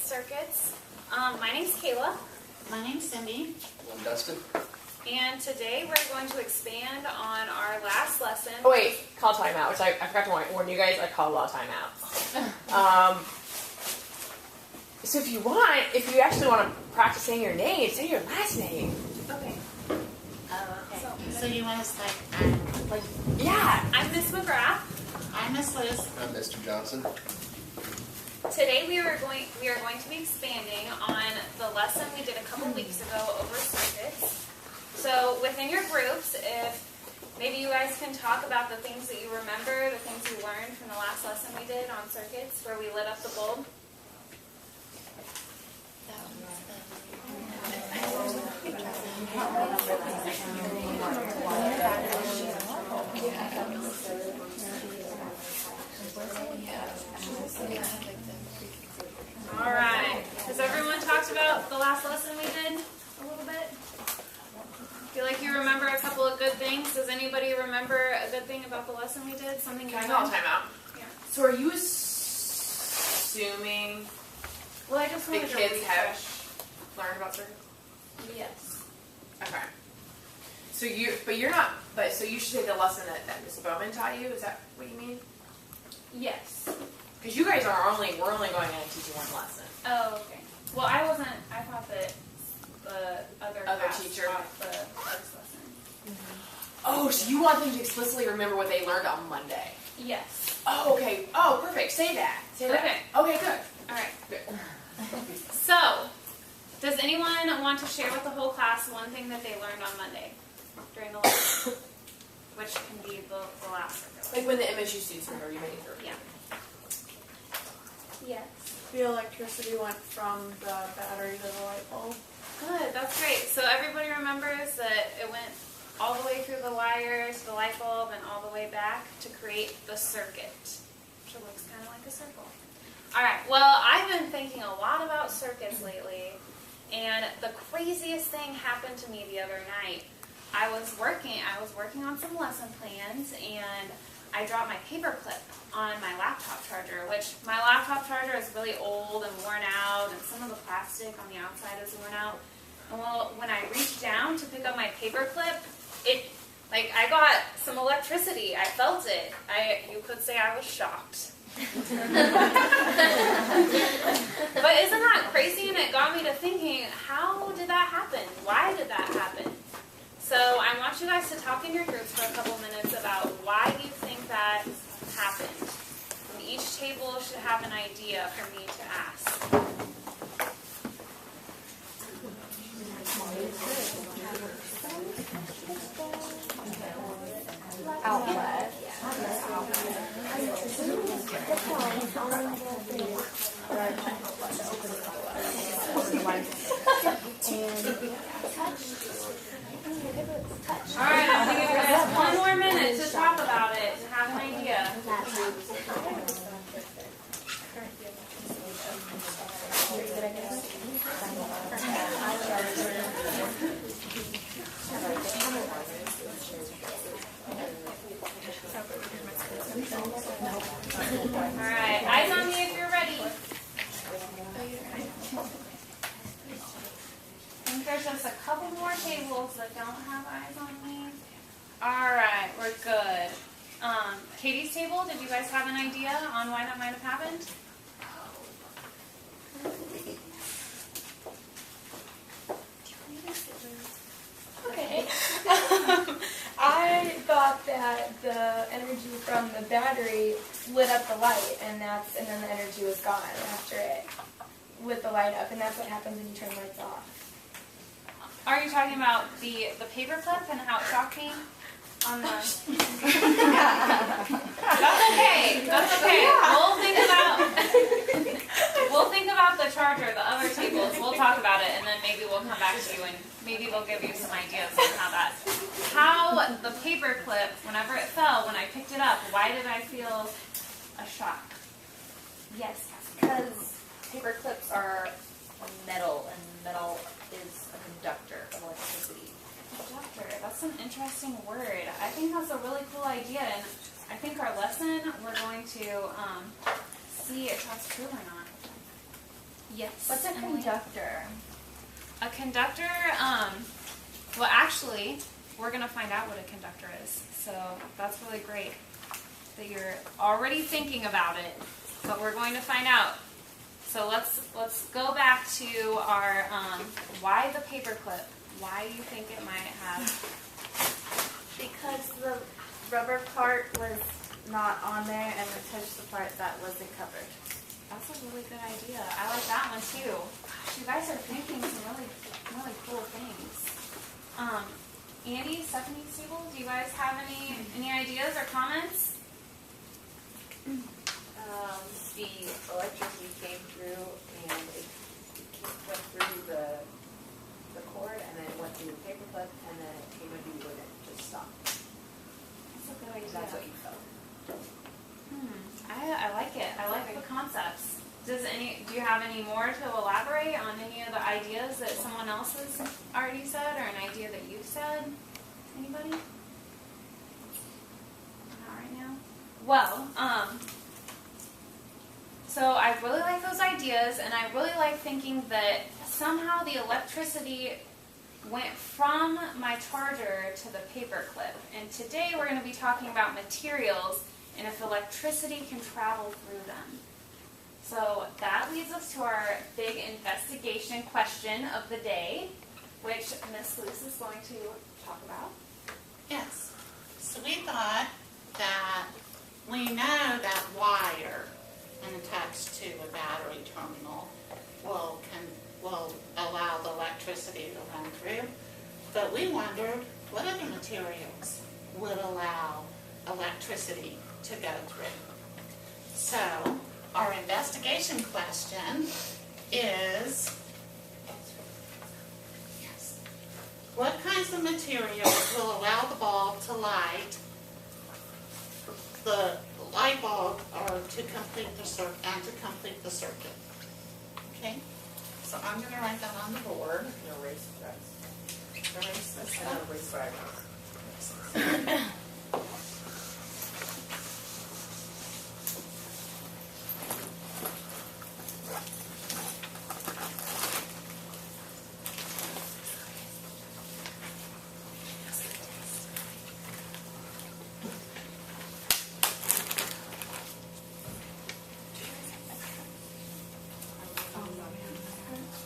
Circuits. My name's Kayla. My name's Cindy. I'm Dustin. And today we're going to expand on our last lesson. Oh wait, call timeout, which I forgot to warn you guys, I call a lot of timeout. So if you actually want to practice saying your name, say your last name. Okay. Oh, okay. So you want us Like, yeah. I'm Miss McGrath. I'm Miss Liz. I'm Mr. Johnson. Today we are going to be expanding on the lesson we did a couple weeks ago over circuits. So within your groups, if maybe you guys can talk about the things that you remember, the things you learned from the last lesson we did on circuits, where we lit up the bulb. All right. Has everyone talked about the last lesson we did a little bit? Feel like you remember a couple of good things. Does anybody remember a good thing about the lesson we did? Something you Can I call learned? timeout? Yeah. So are you assuming Well, I just the wanted to kids refresh. have learned about circuits? Yes. Okay. So you're not, so you should say the lesson that Ms. Bowman taught you, is that what you mean? Yes. Because you guys we're only going to teach you one lesson. Oh, okay. Well, I thought that the other class teacher taught the first lesson. Oh, so you want them to explicitly remember what they learned on Monday? Yes. Oh, okay. Oh, perfect. Say that. Say that. Okay. Okay, good. All right. Good. So, does anyone want to share with the whole class one thing that they learned on Monday during the lesson? Which can be the last circuit. Like when the MSU students were already made through. Yeah. Yes. The electricity went from the battery to the light bulb. Good. That's great. So everybody remembers that it went all the way through the wire to the light bulb and all the way back to create the circuit, which looks kind of like a circle. All right. Well, I've been thinking a lot about circuits lately, and the craziest thing happened to me the other night. I was working on some lesson plans, and I dropped my paper clip on my laptop charger, which my laptop charger is really old and worn out, and some of the plastic on the outside is worn out. And when I reached down to pick up my paper clip, I got some electricity. I felt it. You could say I was shocked. But isn't that crazy? And it got me to thinking, how did that happen? Why did that happen? So I want you guys to talk in your groups for a couple minutes about why you think that happened. And each table should have an idea for me to ask. Outlet. All right, I'm going to give you guys one more minute to talk about it and have an idea. All right, eyes on me if you're ready. I think there's just a couple more tables that don't have eyes on me. All right, we're good. Katie's table, did you guys have an idea on why that might have happened? Okay. I thought that the energy from the battery lit up the light, and then the energy was gone after it lit the light up, and that's what happens when you turn lights off. Are you talking about the paper clip and how it shocked me? On the... That's okay. That's okay. We'll think about the charger, the other tables. We'll talk about it, and then maybe we'll come back to you and maybe we'll give you some ideas on how the paper clip, whenever it fell, when I picked it up, why did I feel a shock? Yes, Because paper clips are metal, and metal is a conductor of electricity. conductor. That's an interesting word. I think that's a really cool idea, and I think our lesson we're going to see if that's true or not. Yes. What's a Emily? conductor? A conductor, well, actually, we're going to find out what a conductor is. So that's really great that you're already thinking about it, but we're going to find out. So let's go back to our why the paperclip. Why do you think it might have? Because the rubber part was not on there and we touched the part that wasn't covered. That's a really good idea. I like that one too. Gosh, you guys are thinking some really cool things. Andy, Stephanie, Stable, do you guys have any ideas or comments? The electricity came through and it went through the cord and then it went through the paperclip and then it came into you and it just stopped. That's a good idea. That's what you felt. I like it. I like the concepts. Do you have any more to elaborate on any of the ideas that someone else has already said, or an idea that you've said? Anybody? Not right now. Well, so I really like those ideas, and I really like thinking that somehow the electricity went from my charger to the paperclip. And today we're going to be talking about materials and if electricity can travel through them. So that leads us to our big investigation question of the day, which Miss Luce is going to talk about. Yes. So we thought that we know that wire attached to a battery terminal will allow the electricity to run through. But we wondered what other materials would allow electricity to go through. So our investigation question is, yes, what kinds of materials will allow the bulb to light the light bulb or to complete the circuit? Okay, so I'm going to write that on the board. No race stress. Erase this And up. no race drivers.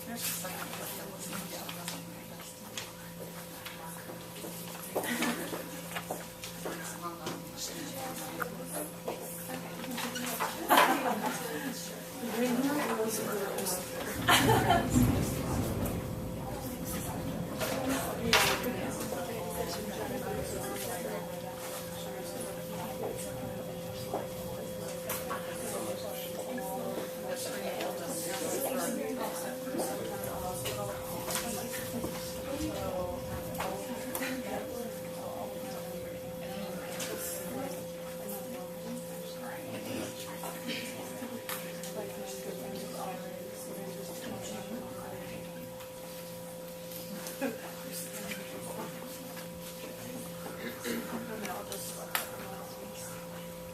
There's a second one that was moved out.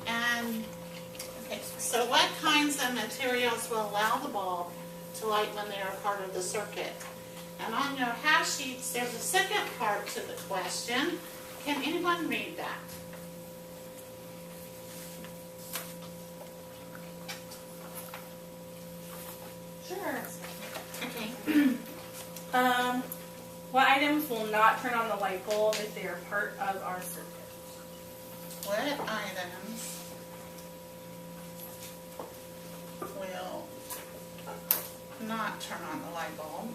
And, okay, so what kinds of materials will allow the bulb to light when they are part of the circuit? And on your half sheets, there's a second part to the question. Can anyone read that? Sure. Okay. What items will not turn on the light bulb if they are part of our circuit? What items will not turn on the light bulb?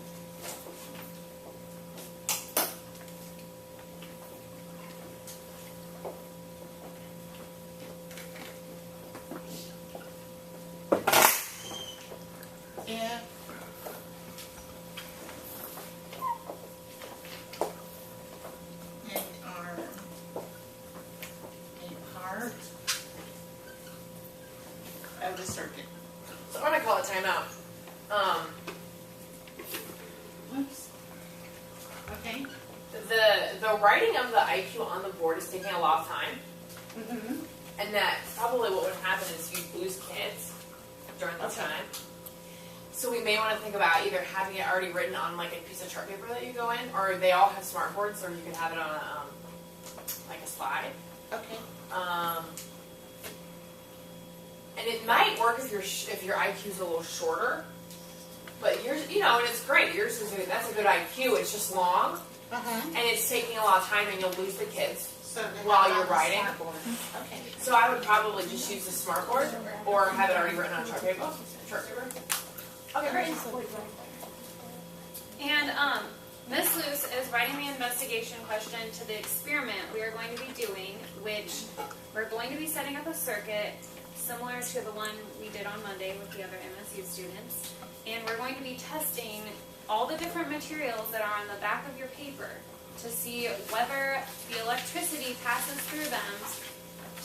If they are a part of the circuit. So I'm gonna call it timeout. Oops. Okay. The writing of the IQ on the board is taking a lot of time, Mm-hmm. and that probably what would happen is you'd lose kids during the Okay. time. So we may want to think about either having it already written on like a piece of chart paper that you go in, or they all have smart boards, or you could have it on a like a slide. Okay. And it might work if your IQ is a little shorter, but yours, you know, and it's great. Yours is that's a good IQ. It's just long, and it's taking a lot of time, and you'll lose the kids So they while have it you're on the writing. smartboard. Okay. So I would probably just use the smart board, or have it already written on chart paper. Okay, great. And Miss Luce is writing the investigation question to the experiment we are going to be doing, which we're going to be setting up a circuit similar to the one we did on Monday with the other MSU students. And we're going to be testing all the different materials that are on the back of your paper to see whether the electricity passes through them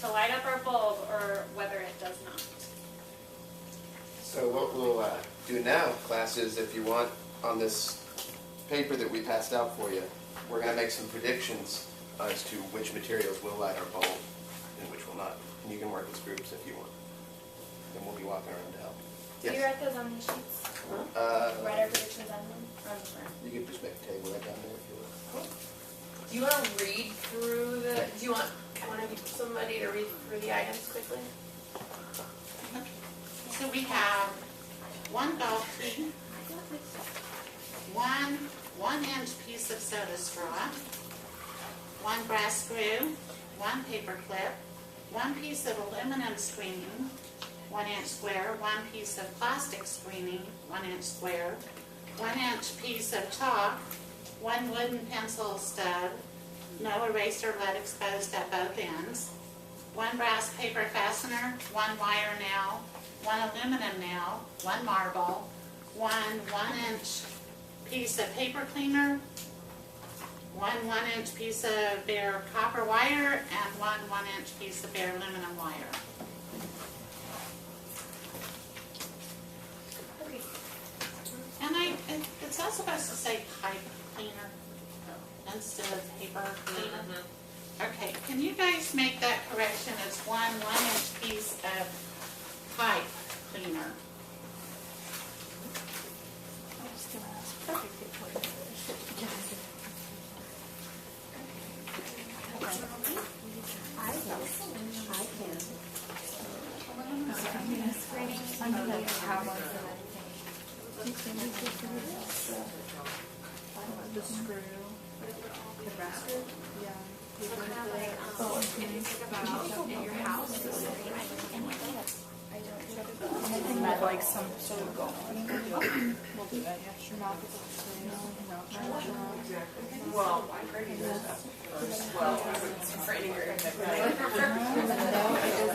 to light up our bulb or whether it does not. So what we'll do now, class, is if you want, on this paper that we passed out for you, we're going to make some predictions as to which materials will light our bulb and which will not. And you can work as groups if you want. And we'll be walking around to help. Do you write those on these sheets? Write our predictions on them? You can just make a table right down there if you want. Do you want to read through the? Do you want? I want somebody to read through the items quickly. So we have one golf tee, one 1-inch piece of soda straw, one brass screw, one paper clip, one piece of aluminum screening, 1-inch square, one piece of plastic screening, 1-inch square, 1-inch piece of chalk, one wooden pencil stud, no eraser lead exposed at both ends, one brass paper fastener, one wire nail, one aluminum nail, one marble, one 1-inch piece of paper cleaner, one 1-inch piece of bare copper wire, and one 1-inch piece of bare aluminum wire. And it's also supposed to say pipe cleaner instead of paper cleaner. Okay, can you guys make that correction? It's one 1-inch piece of pipe cleaner. The screw. The brass screw? Yeah. If you think about in your house, Anything with like some sort of gold. We'll do that, yeah. Sure. Not Well, for any of your No, it doesn't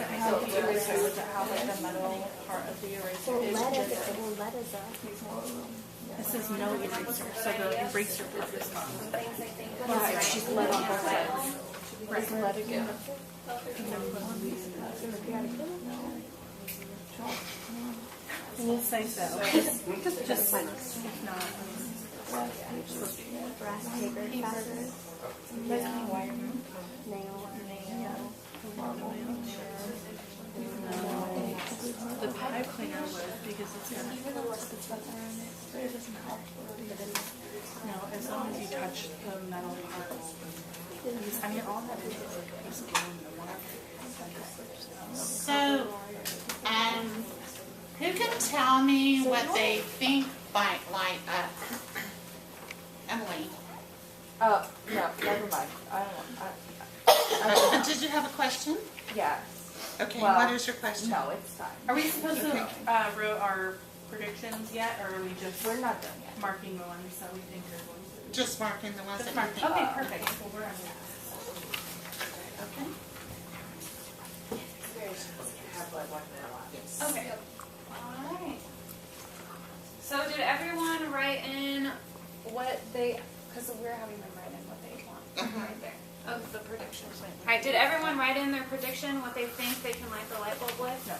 have the eraser. Does it have like the metal part of the eraser? This is no eraser, so the eraser part is gone. Right, she's let on both sides. Right, let it go. We'll say so. Just if not. Brass paper fasteners, Wire. nail, The pipe cleaner would, because it's got but it doesn't help. No, as long as you touch the metal part. I mean, all that is like a piece of aluminum. So, who can tell me what they think might light up? Emily. No, never mind. I don't want. Did you have a question? Yes. Okay, Well, what is your question? No, it's fine. Are we supposed to wrote our predictions yet, or are we just We're not done yet. marking the ones that we think are going to? Just marking the ones Just that mark. you think. Okay, perfect. Well, we're on that. Okay. Okay. Alright. So did everyone write in what they, because we're having them write in what they want right there. Of the predictions. Alright, did everyone write in their prediction, what they think they can light the light bulb with? No.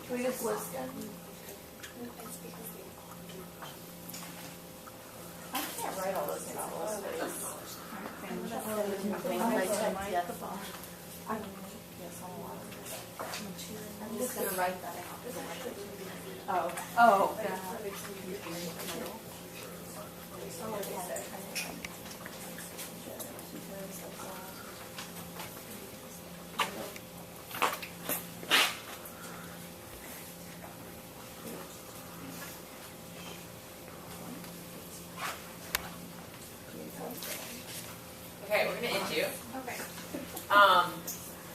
Can we just list them? I can't write all those down. I'm just gonna write that out. Oh. Oh. Okay, we're gonna end you. Okay.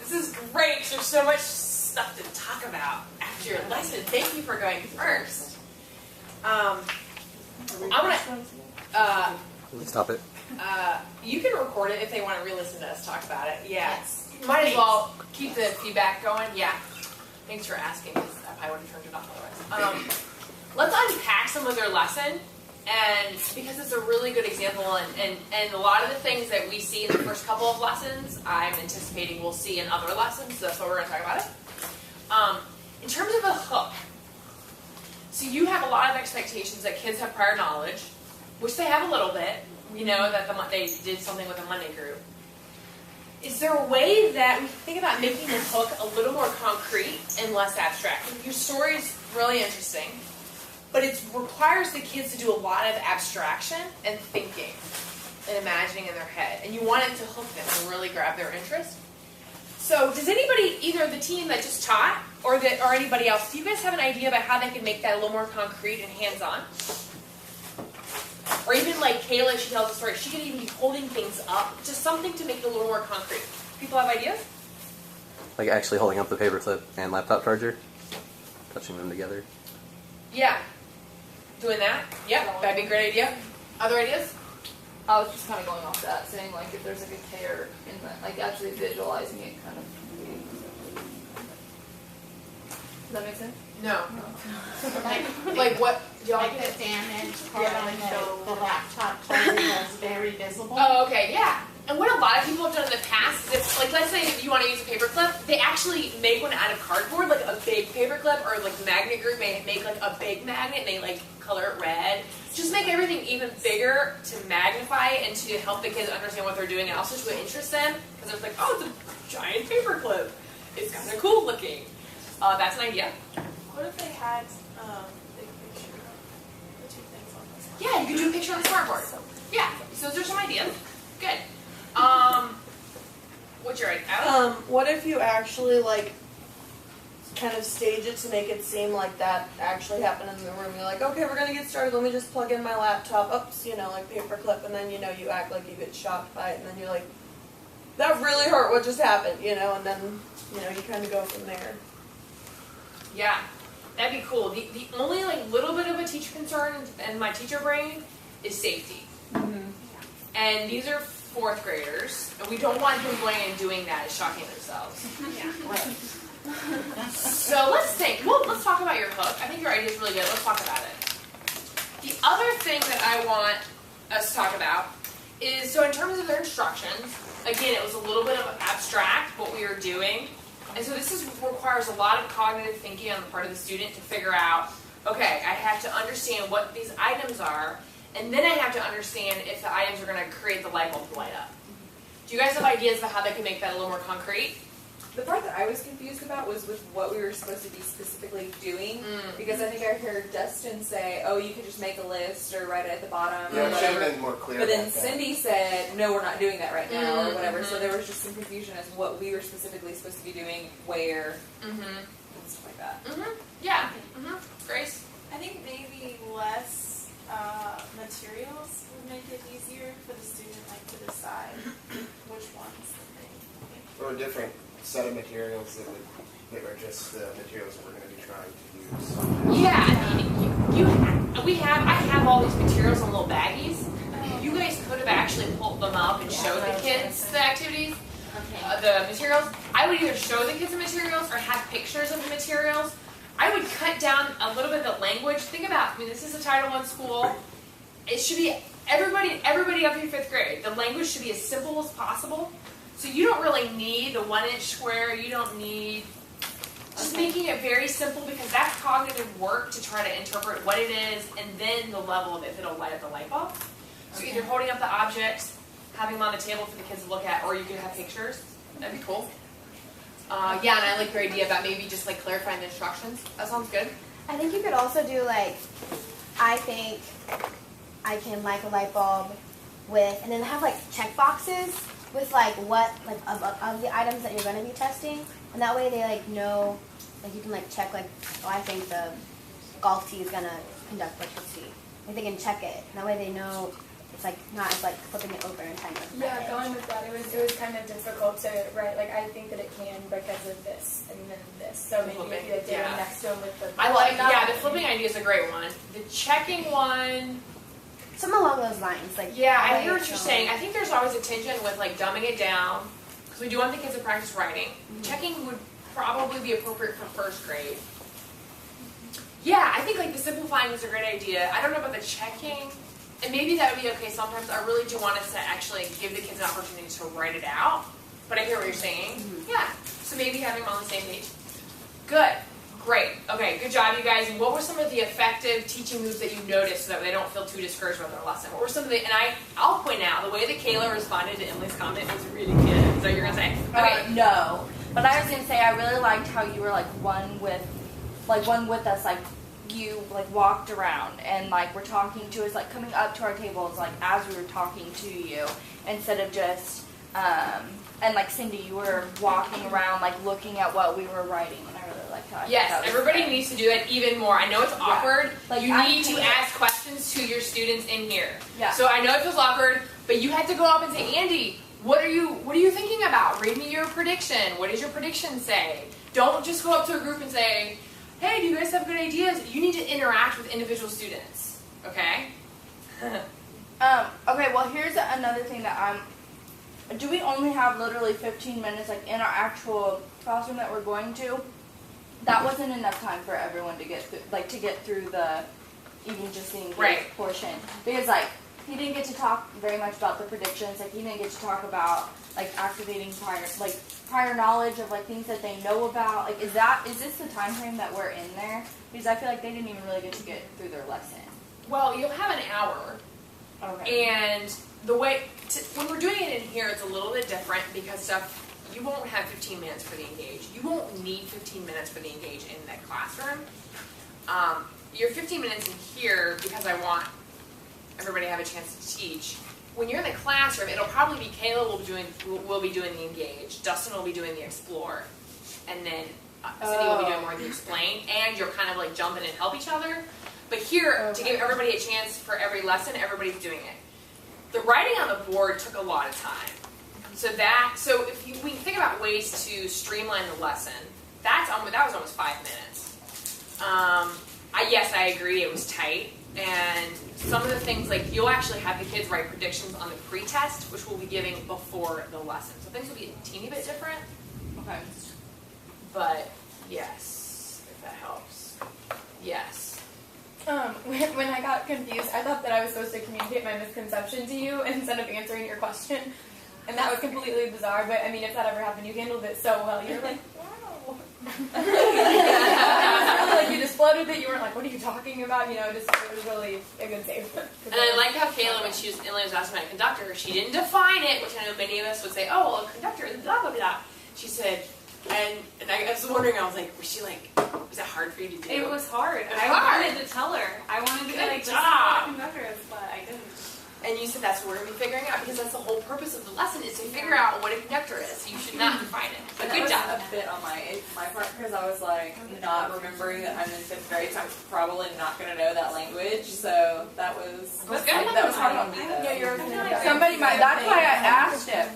This is great. There's so much stuff to talk about after your lesson. Thank you for going first. I'm gonna. Stop it. You can record it if they want to re-listen to us talk about it. Yeah. Might as well keep the feedback going. Yeah. Thanks for asking, because I probably would have turned it off otherwise. Let's unpack some of their lesson, and because it's a really good example, and a lot of the things that we see in the first couple of lessons, I'm anticipating we'll see in other lessons, so that's what we're going to talk about it. In terms of a hook, so you have a lot of expectations that kids have prior knowledge, which they have a little bit. You know that they did something with a Monday group. Is there a way that we can think about making the hook a little more concrete and less abstract? Your story is really interesting, but it requires the kids to do a lot of abstraction and thinking and imagining in their head. And you want it to hook them and really grab their interest. So does anybody, either the team that just taught or anybody else, do you guys have an idea about how they can make that a little more concrete and hands-on? Or even like Kayla, she tells a story, she could even be holding things up, just something to make it a little more concrete. People have ideas? Like actually holding up the paperclip and laptop charger, touching them together. Yeah. Doing that? Yep, that'd be a great idea. Other ideas? I was just kind of going off that, saying like if there's like a tear in the, like actually visualizing it kind of. Does that make sense? No. Like what? Do y'all Like get the it? damage part on the laptop charger was very visible. Oh, okay, yeah. And what a lot of people have done in the past is if, like, let's say if you want to use a paperclip, they actually make one out of cardboard, like a big paperclip, or like the magnet group may make like a big magnet and they like color it red. Just make everything even bigger to magnify it and to help the kids understand what they're doing and also to interest them because it's like, oh, it's a giant paperclip. It's kind of cool looking. That's an idea. What if they had big picture of the two things on this? Yeah, you could do a picture on the smartboard. Yeah, so those are some ideas. Good. What's your idea? What if you actually like kind of stage it to make it seem like that actually happened in the room? You're like, okay, we're gonna get started. Let me just plug in my laptop. Oops, like paperclip, and then you act like you get shocked by it, and then you're like, that really hurt. What just happened? And then you kind of go from there. Yeah, that'd be cool. The only like little bit of a teacher concern in my teacher brain is safety. Mm-hmm. And these are 4th graders, and we don't want them going and doing that and shocking themselves. Yeah, right. So let's think. Well, let's talk about your hook. I think your idea is really good. Let's talk about it. The other thing that I want us to talk about is, so in terms of their instructions, again, it was a little bit of abstract what we were doing. And so this requires a lot of cognitive thinking on the part of the student to figure out, okay, I have to understand what these items are, and then I have to understand if the items are going to create the light bulb to light up. Do you guys have ideas about how they can make that a little more concrete? The part that I was confused about was with what we were supposed to be specifically doing, because I think I heard Dustin say, oh, you could just make a list or write it at the bottom Yeah, or it should have whatever. been more clear. But then about that. Cindy said, no, we're not doing that right now or whatever, so Mhm. there was just some confusion as to what we were specifically supposed to be doing, where, Mm-hmm. and stuff like that. Mm-hmm. Yeah. Mm-hmm. Grace? I think maybe less materials would make it easier for the student to decide which ones they Or a different set of materials that are just the materials that we're going to be trying to use. Yeah, I mean, I have all these materials in little baggies. You guys could have actually pulled them up and showed the kids the activities, the materials. I would either show the kids the materials or have pictures of the materials. I would cut down a little bit of the language. Think about, this is a Title I school. It should be everybody up through 5th grade. The language should be as simple as possible. So you don't really need the 1-inch square. You don't need, just making it very simple, because that's cognitive work to try to interpret what it is and then the level of if it'll light up the light bulb. So either holding up the objects, having them on the table for the kids to look at, or you could have pictures. That'd be cool. Yeah, and I like your idea about maybe just like clarifying the instructions. That sounds good. I think you could also do like, I think I can like a light bulb with, and then have like check boxes with like what, like of the items that you're going to be testing. And that way they like know, like you can like check like, oh, I think the golf tee is going to conduct electricity. Like they can check it. And that way they know it's like not as like flipping it over and trying to. Yeah, going with that, it was kind of difficult to write. Like I think that it can because of this and then this. So maybe if you did it next to them with the. I like. Yeah, the flipping idea is a great one. The checking one. Something along those lines, like. Yeah, I hear what you're saying. I think there's always a tension with like dumbing it down because we do want the kids to practice writing. Checking would probably be appropriate for first grade. Yeah, I think like the simplifying is a great idea. I don't know about the checking, and maybe that would be okay sometimes. I really do want us to actually give the kids an opportunity to write it out, but I hear what you're saying. Yeah, so maybe having them on the same page. Good, great. Okay, good job, you guys. And what were some of the effective teaching moves that you noticed so that they don't feel too discouraged about their lesson? What were some of the, and I'll point out, the way that Kayla responded to Emily's comment was really good. So you're going to say? Okay. No. But I was going to say, I really liked how you were like one with us, like you like walked around and like were talking to us, like coming up to our tables, like as we were talking to you, instead of just, and like Cindy, you were walking around, like looking at what we were writing, and I really liked how. Yes, everybody needs to do that even more. I know it's awkward. Like you need to ask questions to your students in here. Yeah. So I know it feels awkward, but you have to go up and say, Andy, what are you thinking about? Read me your prediction. What does your prediction say? Don't just go up to a group and say, hey, do you guys have good ideas? You need to interact with individual students. Okay? Okay, well here's another thing that do we only have literally 15 minutes like in our actual classroom that we're going to? That wasn't enough time for everyone to get through, the even just the engaged portion. Because like he didn't get to talk very much about the predictions, like he didn't get to talk about like activating prior knowledge of like things that they know about. Like is this the time frame that we're in there? Because I feel like they didn't even really get to get through their lesson. Well, you'll have an hour. Okay. And the way, when we're doing it in here, it's a little bit different because you won't have 15 minutes for the engage. You won't need 15 minutes for the engage in that classroom. Your 15 minutes in here, because I want everybody to have a chance to teach. When you're in the classroom, it'll probably be Kayla will be doing the engage, Dustin will be doing the explore, and then Cindy will be doing more of the explain, and you'll kind of like jump in and help each other. But here, to give everybody a chance for every lesson, everybody's doing it. The writing on the board took a lot of time. So if we think about ways to streamline the lesson, that was almost 5 minutes. Yes, I agree, it was tight. And some of the things, like you'll actually have the kids write predictions on the pre-test, which we'll be giving before the lesson. So things will be a teeny bit different. Okay. But yes, if that helps. Yes. When I got confused, I thought that I was supposed to communicate my misconception to you instead of answering your question. And that was completely bizarre, but I mean, if that ever happened, you handled it so well. You were like, wow. Like you just floated it. You weren't like, what are you talking about? You know, it was really a good save. And I like how Kayla, when Emily was asking about a conductor, she didn't define it, which I know many of us would say, oh, well, a conductor is blah, blah, blah. She said, and I was wondering, I was like, was it hard for you to do? It was hard. I wanted to tell her. I wanted to be like, this is what a conductor is, but I didn't. And you said that's what we're going to be figuring out, because that's the whole purpose of the lesson is to figure out what a conductor is. So you should not define it. But good job. That was a bit on my part, because I was like not remembering that I'm in 5th grade, so I'm probably not going to know that language. So that was hard on me though. Yeah, you're somebody might. That's why I asked it.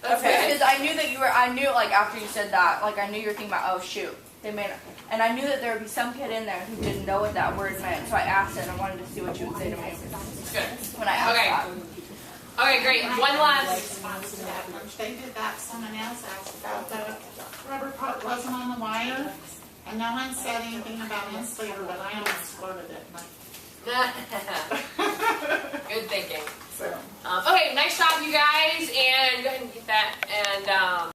Okay. Because I knew that I knew like after you said that, like I knew you were thinking about, oh shoot, they may not. And I knew that there would be some kid in there who didn't know what that word meant, so I asked it and I wanted to see what you would say to me. Good. When I asked that. Okay, great. One last. Response to that. When they did that, someone else asked about the rubber part wasn't on the wire, and no one said anything about insulator, but I almost quoted it. Good thinking. Okay, nice job, you guys, and go ahead and get that. And